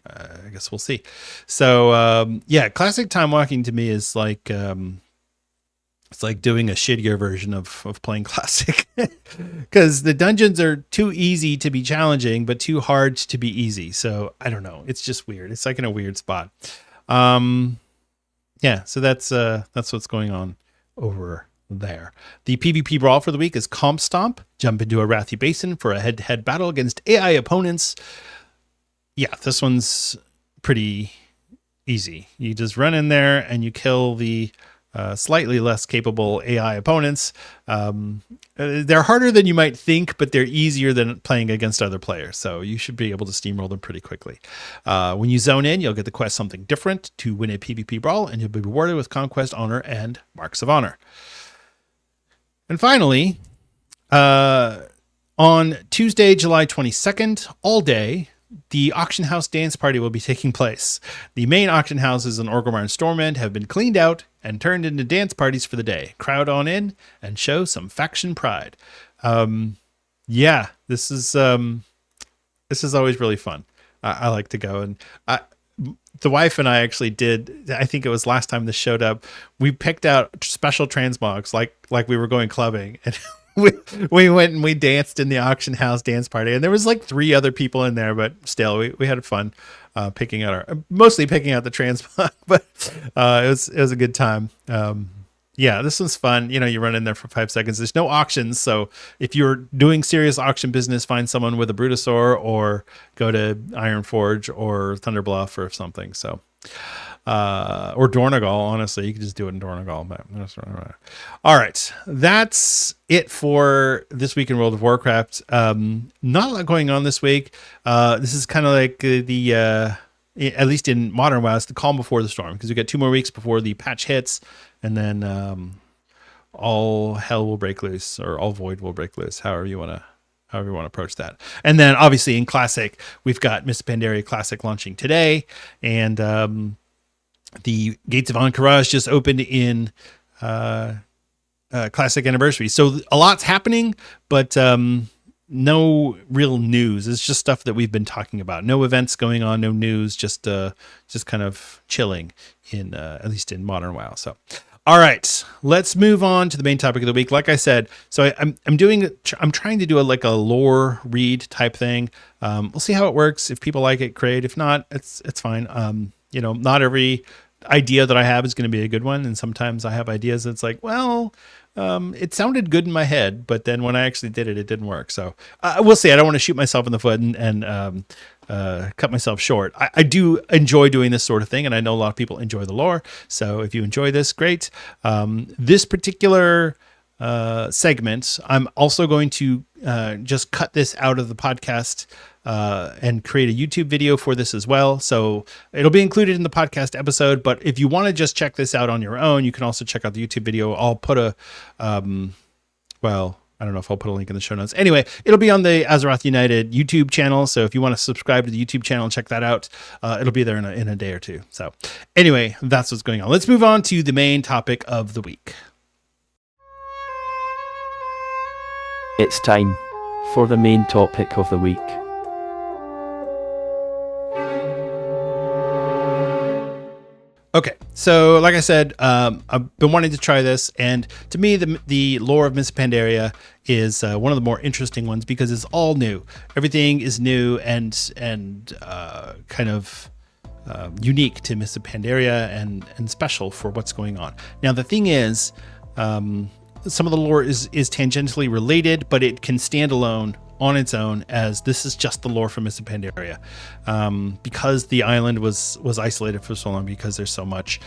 I guess we'll see. So, Classic Time Walking to me is like, it's like doing a shittier version of playing Classic, because the dungeons are too easy to be challenging, but too hard to be easy. So I don't know. It's just weird. It's like in a weird spot. So that's what's going on over there. The PvP brawl for the week is Comp Stomp. Jump into a Wrathy Basin for a head-to-head battle against AI opponents. Yeah, this one's pretty easy. You just run in there and you kill the slightly less capable AI opponents. They're harder than you might think, but they're easier than playing against other players. So you should be able to steamroll them pretty quickly. When you zone in, you'll get the quest Something Different to win a PvP brawl, and you'll be rewarded with Conquest, Honor, and Marks of Honor. And finally, on Tuesday, July 22nd, all day, the auction house dance party will be taking place. The main auction houses in Orgrimmar and Stormend have been cleaned out and turned into dance parties for the day. Crowd on in and show some faction pride. Yeah, this is always really fun. I like to go, and the wife and I actually did. I think it was last time this showed up. We picked out special transmogs like we were going clubbing, and we went and we danced in the auction house dance party. And there was like 3 other people in there, but still we had fun mostly picking out the transmog. But it was a good time. Yeah, this was fun. You run in there for 5 seconds. There's no auctions, so if you're doing serious auction business, find someone with a Brutosaur or go to Ironforge or Thunderbluff or something. So, or Dornegal. Honestly, you could just do it in Dornegal. But all right, that's it for this week in World of Warcraft. Not a lot going on this week. This is kind of like the at least in Modern WoW, it's the calm before the storm, because we got 2 more weeks before the patch hits. And then all hell will break loose, or all void will break loose, however you want to approach that. And then obviously in Classic, we've got Mists of Pandaria Classic launching today, and the Gates of Ankh-Morpork just opened in Classic Anniversary. So a lot's happening, but no real news. It's just stuff that we've been talking about. No events going on, no news, just kind of chilling in at least in Modern WoW. So. All right, let's move on to the main topic of the week. Like I said, so I'm trying to do a lore read type thing. We'll see how it works. If people like it, great. If not, it's fine. Not every idea that I have is going to be a good one, and sometimes I have ideas that's like, well, it sounded good in my head, but then when I actually did it, it didn't work. So we'll see. I don't want to shoot myself in the foot and cut myself short. I do enjoy doing this sort of thing, and I know a lot of people enjoy the lore. So if you enjoy this, great. This particular segment, I'm also going to just cut this out of the podcast and create a YouTube video for this as well. So it'll be included in the podcast episode, but if you want to just check this out on your own, you can also check out the YouTube video. I'll put I don't know if I'll put a link in the show notes. Anyway, it'll be on the Azeroth United YouTube channel. So if you want to subscribe to the YouTube channel and check that out, it'll be there in a day or two. So anyway, that's what's going on. Let's move on to the main topic of the week. It's time for the main topic of the week. Okay, so like I said, I've been wanting to try this, and to me, the lore of Mists of Pandaria is one of the more interesting ones because it's all new. Everything is new and kind of unique to Mists of Pandaria and special for what's going on. Now, the thing is, some of the lore is tangentially related, but it can stand alone on its own, as this is just the lore from Mists of Pandaria, because the island was isolated for so long, because there's so much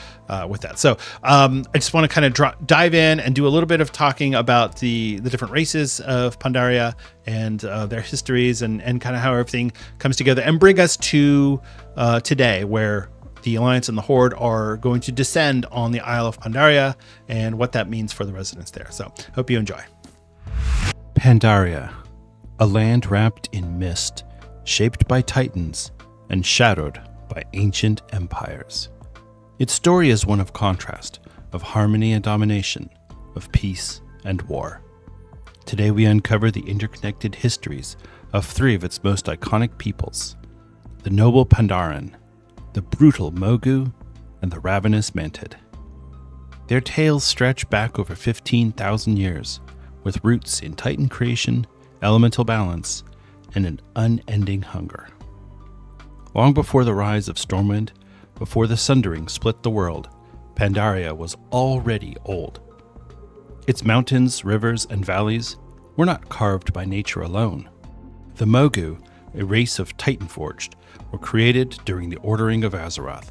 with that. So I just want to kind of dive in and do a little bit of talking about the different races of Pandaria and their histories and kind of how everything comes together, and bring us to today, where the Alliance and the Horde are going to descend on the Isle of Pandaria and what that means for the residents there. So hope you enjoy. Pandaria, a land wrapped in mist, shaped by titans and shadowed by ancient empires. Its story is one of contrast, of harmony and domination, of peace and war. Today we uncover the interconnected histories of 3 of its most iconic peoples: the noble Pandaren, the brutal Mogu, and the ravenous Mantid. Their tales stretch back over 15,000 years, with roots in titan creation, elemental balance, and an unending hunger. Long before the rise of Stormwind, before the Sundering split the world, Pandaria was already old. Its mountains, rivers, and valleys were not carved by nature alone. The Mogu, a race of Titanforged, were created during the Ordering of Azeroth,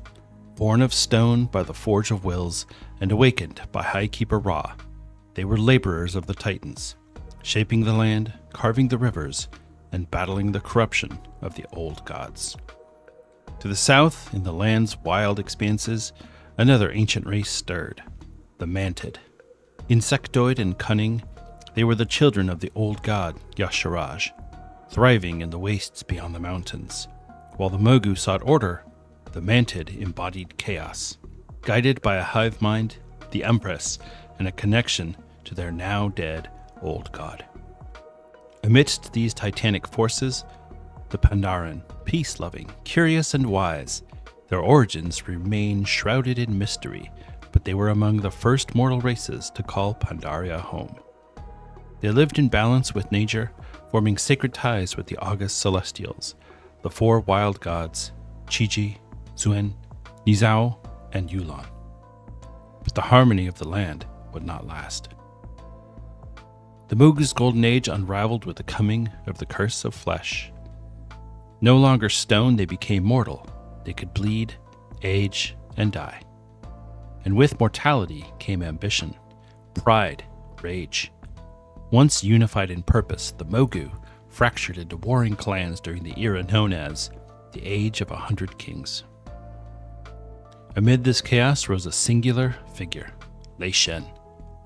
born of stone by the Forge of Wills and awakened by High Keeper Ra. They were laborers of the Titans, shaping the land, carving the rivers, and battling the corruption of the old gods. To the south, in the land's wild expanses, another ancient race stirred, the Mantid. Insectoid and cunning, they were the children of the old god Yasharaj, thriving in the wastes beyond the mountains. While the Mogu sought order, the Mantid embodied chaos, guided by a hive mind, the Empress, and a connection to their now dead old god. Amidst these titanic forces, the Pandaren, peace-loving, curious, and wise, their origins remain shrouded in mystery, but they were among the first mortal races to call Pandaria home. They lived in balance with nature, forming sacred ties with the august celestials, the four wild gods, Chi-Ji, Zuen, Nizao, and Yulan. But the harmony of the land would not last. The Mogu's golden age unraveled with the coming of the curse of flesh. No longer stone, they became mortal. They could bleed, age, and die. And with mortality came ambition, pride, rage. Once unified in purpose, the Mogu fractured into warring clans during the era known as the Age of 100 Kings. Amid this chaos rose a singular figure, Lei Shen.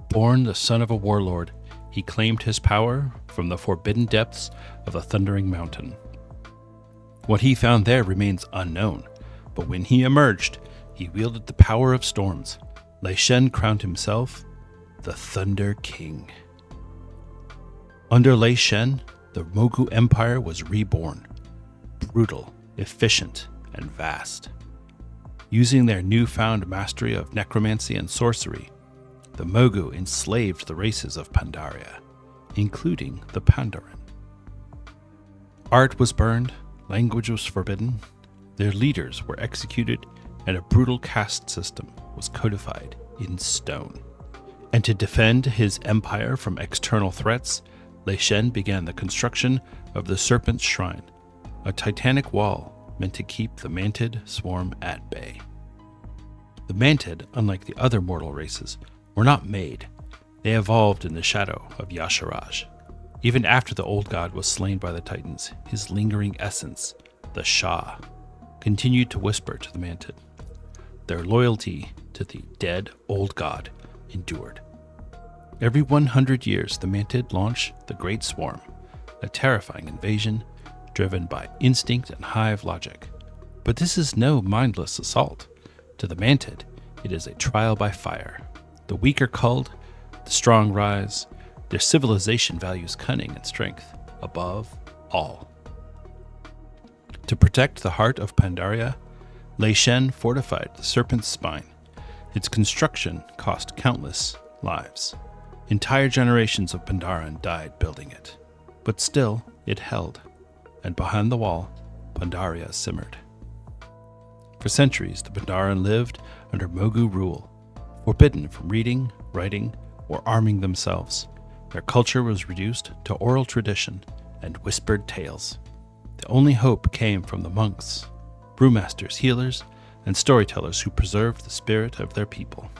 Born the son of a warlord, he claimed his power from the forbidden depths of the Thundering Mountain. What he found there remains unknown, but when he emerged, he wielded the power of storms. Lei Shen crowned himself the Thunder King. Under Lei Shen, the Mogu Empire was reborn, brutal, efficient, and vast. Using their newfound mastery of necromancy and sorcery, the Mogu enslaved the races of Pandaria, including the Pandaren. Art was burned, language was forbidden, their leaders were executed, and a brutal caste system was codified in stone. And to defend his empire from external threats, Lei Shen began the construction of the Serpent's Shrine, a titanic wall meant to keep the Mantid swarm at bay. The Mantid, unlike the other mortal races, were not made. They evolved in the shadow of Yasharaj. Even after the old god was slain by the Titans, his lingering essence, the Shah, continued to whisper to the Mantid. Their loyalty to the dead old god endured. Every 100 years, the Mantid launched the Great Swarm, a terrifying invasion driven by instinct and hive logic. But this is no mindless assault. To the Mantid, it is a trial by fire. The weak are culled, the strong rise. Their civilization values cunning and strength above all. To protect the heart of Pandaria, Lei Shen fortified the Serpent's Spine. Its construction cost countless lives. Entire generations of Pandaren died building it. But still, it held. And behind the wall, Pandaria simmered. For centuries, the Pandaren lived under Mogu rule, forbidden from reading, writing, or arming themselves. Their culture was reduced to oral tradition and whispered tales. The only hope came from the monks, brewmasters, healers, and storytellers who preserved the spirit of their people.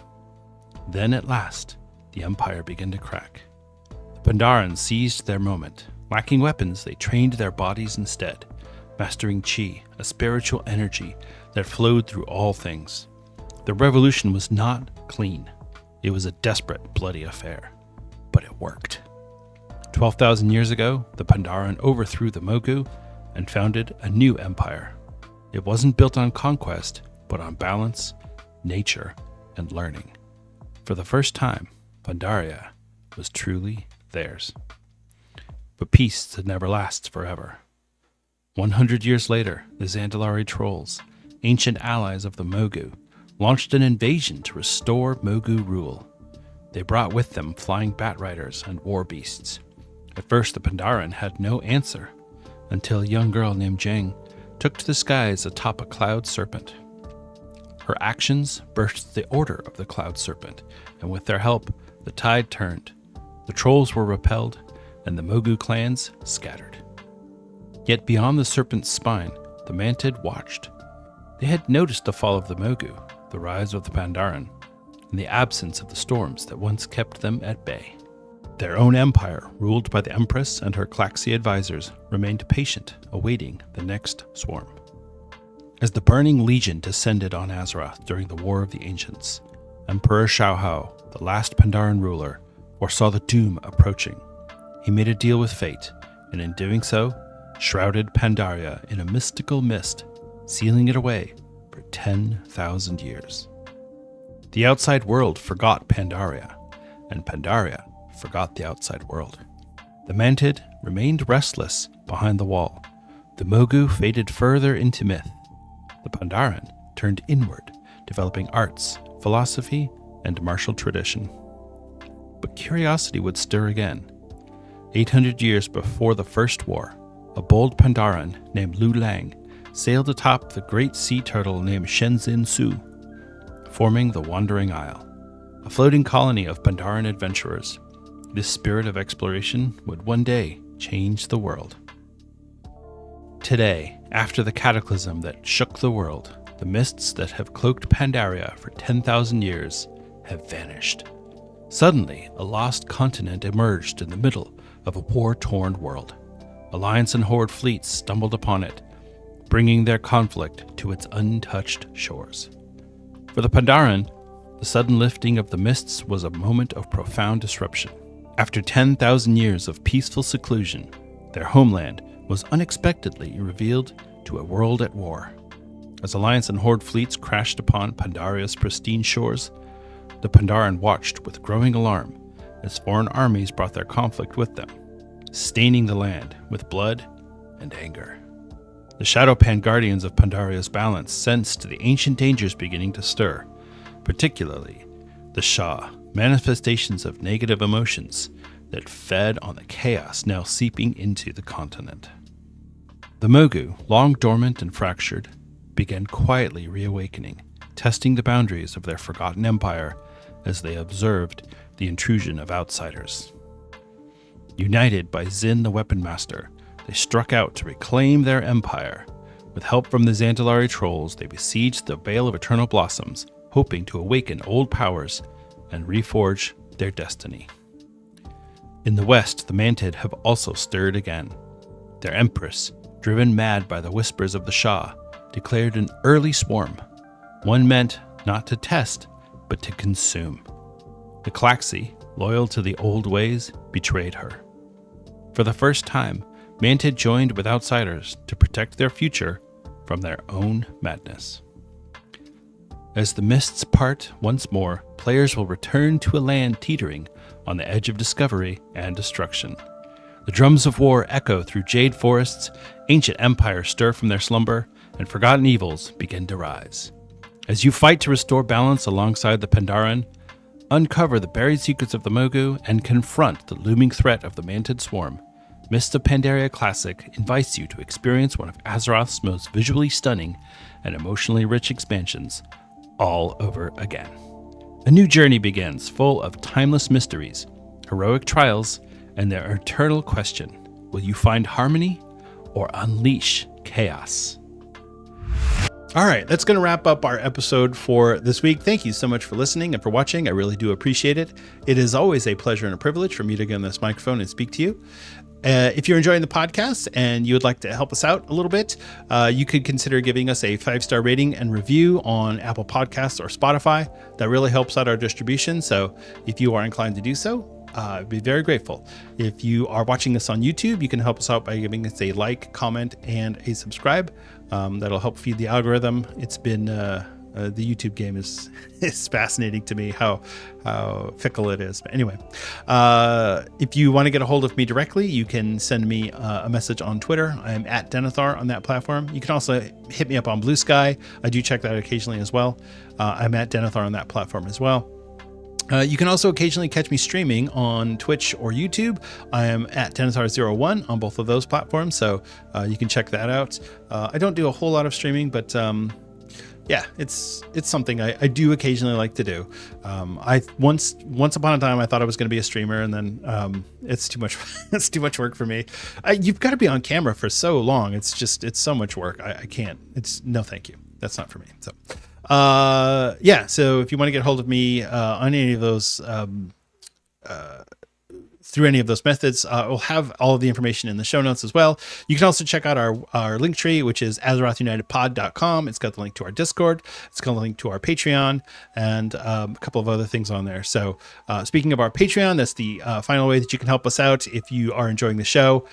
Then at last, the empire began to crack. The Pandaren seized their moment. Lacking weapons, they trained their bodies instead, mastering Qi, a spiritual energy that flowed through all things. The revolution was not clean. It was a desperate, bloody affair. But it worked. 12,000 years ago, the Pandaren overthrew the Mogu and founded a new empire. It wasn't built on conquest, but on balance, nature, and learning. For the first time, Pandaria was truly theirs. But peace never lasts forever. 100 years later, the Zandalari trolls, ancient allies of the Mogu, launched an invasion to restore Mogu rule. They brought with them flying bat riders and war beasts. At first, the Pandaren had no answer, until a young girl named Jang took to the skies atop a cloud serpent. Her actions birthed the order of the cloud serpent, and with their help, the tide turned. The trolls were repelled, and the Mogu clans scattered. Yet beyond the serpent's spine, the Mantid watched. They had noticed the fall of the Mogu, the rise of the Pandaren, and the absence of the storms that once kept them at bay. Their own empire, ruled by the Empress and her Klaxi advisors, remained patient, awaiting the next swarm. As the Burning Legion descended on Azeroth during the War of the Ancients, Emperor Shaohao, the last Pandaren ruler, foresaw the doom approaching. He made a deal with fate, and in doing so, shrouded Pandaria in a mystical mist, sealing it away for 10,000 years. The outside world forgot Pandaria, and Pandaria forgot the outside world. The Mantid remained restless behind the wall. The Mogu faded further into myth. The Pandaren turned inward, developing arts, philosophy, and martial tradition. But curiosity would stir again. 800 years before the First War, a bold Pandaren named Lu Lang sailed atop the great sea turtle named Shenzin Su, forming the Wandering Isle, a floating colony of Pandaren adventurers. This spirit of exploration would one day change the world. Today, after the cataclysm that shook the world, the mists that have cloaked Pandaria for 10,000 years have vanished. Suddenly, a lost continent emerged in the middle of a war-torn world. Alliance and Horde fleets stumbled upon it, bringing their conflict to its untouched shores. For the Pandaren, the sudden lifting of the mists was a moment of profound disruption. After 10,000 years of peaceful seclusion, their homeland was unexpectedly revealed to a world at war. As Alliance and Horde fleets crashed upon Pandaria's pristine shores, the Pandaren watched with growing alarm as foreign armies brought their conflict with them, staining the land with blood and anger. The Shadow Pan Guardians of Pandaria's balance sensed the ancient dangers beginning to stir, particularly the Shah, manifestations of negative emotions that fed on the chaos now seeping into the continent. The Mogu, long dormant and fractured, began quietly reawakening, testing the boundaries of their forgotten empire as they observed the intrusion of outsiders. United by Zin the Weapon Master, they struck out to reclaim their empire. With help from the Xandalari trolls, they besieged the Vale of Eternal Blossoms, hoping to awaken old powers and reforge their destiny. In the west, the Mantid have also stirred again. Their empress, driven mad by the whispers of the Shah, declared an early swarm, one meant not to test, but to consume. The Klaxi, loyal to the old ways, betrayed her. For the first time, Mantid joined with outsiders to protect their future from their own madness. As the mists part once more, players will return to a land teetering on the edge of discovery and destruction. The drums of war echo through jade forests, ancient empires stir from their slumber, and forgotten evils begin to rise. As you fight to restore balance alongside the Pandaren, uncover the buried secrets of the Mogu, and confront the looming threat of the Mantid swarm, Mists of Pandaria Classic invites you to experience one of Azeroth's most visually stunning and emotionally rich expansions all over again. A new journey begins, full of timeless mysteries, heroic trials, and their eternal question: will you find harmony or unleash chaos? All right, that's going to wrap up our episode for this week. Thank you so much for listening and for watching. I really do appreciate it. It is always a pleasure and a privilege for me to get on this microphone and speak to you. If you're enjoying the podcast and you would like to help us out a little bit, you could consider giving us a 5-star rating and review on Apple Podcasts or Spotify. That really helps out our distribution. So if you are inclined to do so, I'd be very grateful. If you are watching this on YouTube, you can help us out by giving us a like, comment, and a subscribe. That'll help feed the algorithm. It's been the YouTube game is fascinating to me, how fickle it is. But anyway, if you want to get a hold of me directly, you can send me a message on Twitter. I'm at Denethar on that platform. You can also hit me up on Blue Sky. I do check that occasionally as well. I'm at Denethar on that platform as well. You can also occasionally catch me streaming on Twitch or YouTube. I am at Denethar01 on both of those platforms, so you can check that out. I don't do a whole lot of streaming, but yeah, it's something I do occasionally like to do. I once upon a time I thought I was going to be a streamer, and then it's too much it's too much work for me. You've got to be on camera for so long. It's so much work. I can't. It's no, thank you. That's not for me. So. Yeah, so if you want to get hold of me on any of those through any of those methods. We'll have all of the information in the show notes as well. You can also check out our link tree, which is AzerothUnitedPod.com. It's got the link to our Discord. It's got the link to our Patreon and a couple of other things on there. So speaking of our Patreon, that's the final way that you can help us out if you are enjoying the show.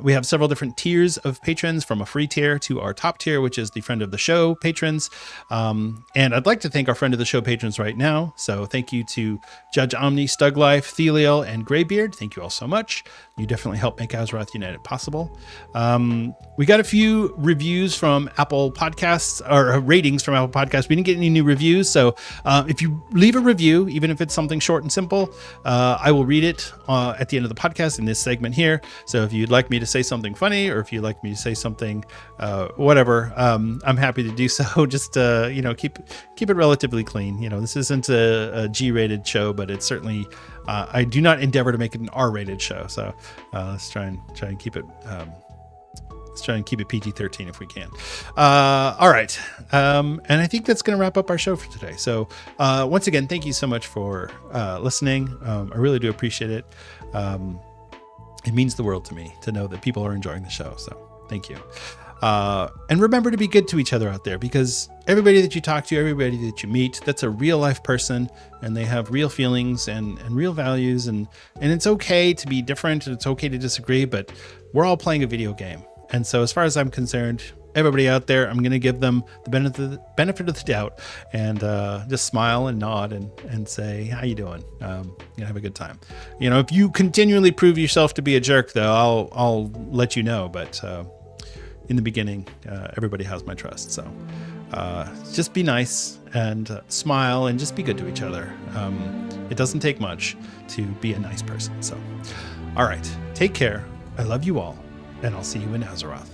We have several different tiers of patrons, from a free tier to our top tier, which is the friend of the show patrons. And I'd like to thank our friend of the show patrons right now. So thank you to Judge Omni, Stuglife, Theliel, and Greybeard. Thank you all so much. You definitely help make Azeroth United possible. We got a few reviews from Apple Podcasts, or ratings from Apple Podcasts. We didn't get any new reviews. So if you leave a review, even if it's something short and simple, I will read it at the end of the podcast in this segment here. So if you'd like me to say something funny, or if you'd like me to say something, whatever, I'm happy to do so. Just, keep it relatively clean. this isn't a G-rated show, but it's certainly, I do not endeavor to make it an R-rated show. So let's try and keep it, let's try and keep it PG-13 if we can. All right. And I think that's going to wrap up our show for today. So once again, thank you so much for listening. I really do appreciate it. It means the world to me to know that people are enjoying the show. So thank you. And remember to be good to each other out there, because everybody that you talk to, everybody that you meet, that's a real life person, and they have real feelings and real values. And it's okay to be different, and it's okay to disagree, but we're all playing a video game. And so as far as I'm concerned, everybody out there, I'm going to give them the benefit of the doubt, and just smile and nod and say, how you doing? Have a good time. If you continually prove yourself to be a jerk, though, I'll let you know. But in the beginning, everybody has my trust. So just be nice and smile and just be good to each other. It doesn't take much to be a nice person. So, all right, take care. I love you all, and I'll see you in Azeroth.